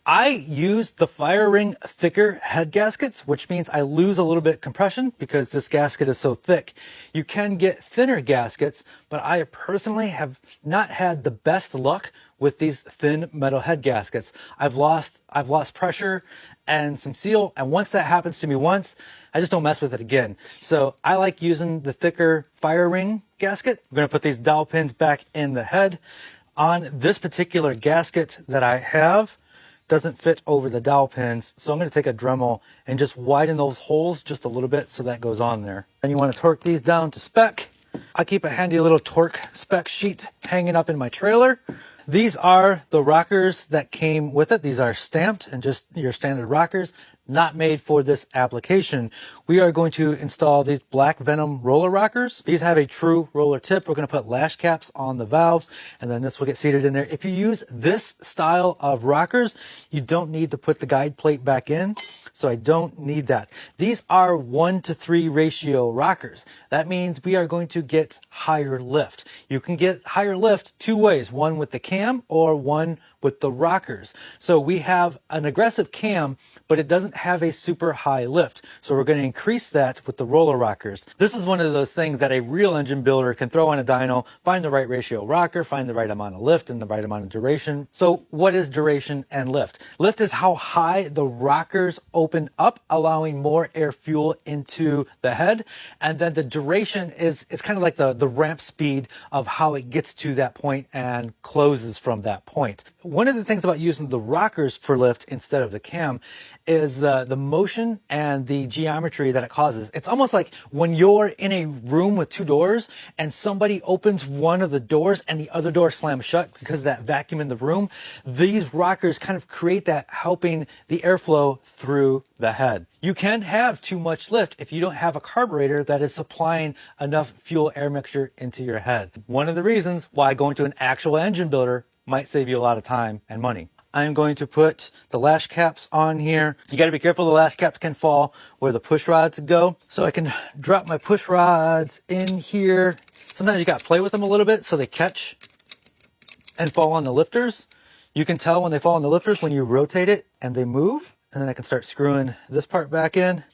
I use the fire ring thicker head gaskets, which means I lose a little bit of compression because this gasket is so thick. You can get thinner gaskets, but I personally have not had the best luck with these thin metal head gaskets. I've lost pressure and some seal, and once that happens to me once, I just don't mess with it again. So I like using the thicker fire ring gasket. I'm going to put these dowel pins back in the head. On this particular gasket that I have, doesn't fit over the dowel pins, so I'm going to take a Dremel and just widen those holes just a little bit so that goes on there. And you want to torque these down to spec. I keep a handy little torque spec sheet hanging up in my trailer. These are the rockers that came with it. These are stamped and just your standard rockers, not made for this application. We are going to install these Black Venom roller rockers. These have a true roller tip. We're going to put lash caps on the valves, and then this will get seated in there. If you use this style of rockers, you don't need to put the guide plate back in. So I don't need that. These are 1-to-3 ratio rockers. That means we are going to get higher lift. You can get higher lift two ways, one with the cam or one with the rockers. So we have an aggressive cam, but it doesn't have a super high lift. So we're going to increase that with the roller rockers. This is one of those things that a real engine builder can throw on a dyno, find the right ratio rocker, find the right amount of lift and the right amount of duration. So what is duration and lift? Lift is how high the rockers open up, allowing more air fuel into the head. And then the duration is, it's kind of like the ramp speed of how it gets to that point and closes from that point. One of the things about using the rockers for lift instead of the cam is the motion and the geometry that it causes. It's almost like when you're in a room with two doors and somebody opens one of the doors and the other door slams shut because of that vacuum in the room. These rockers kind of create that, helping the airflow through the head. You can have too much lift if you don't have a carburetor that is supplying enough fuel air mixture into your head. One of the reasons why going to an actual engine builder might save you a lot of time and money. I'm going to put the lash caps on here. You got to be careful, the lash caps can fall where the push rods go. So I can drop my push rods in here. Sometimes you got to play with them a little bit so they catch and fall on the lifters. You can tell when they fall on the lifters when you rotate it and they move. And then I can start screwing this part back in.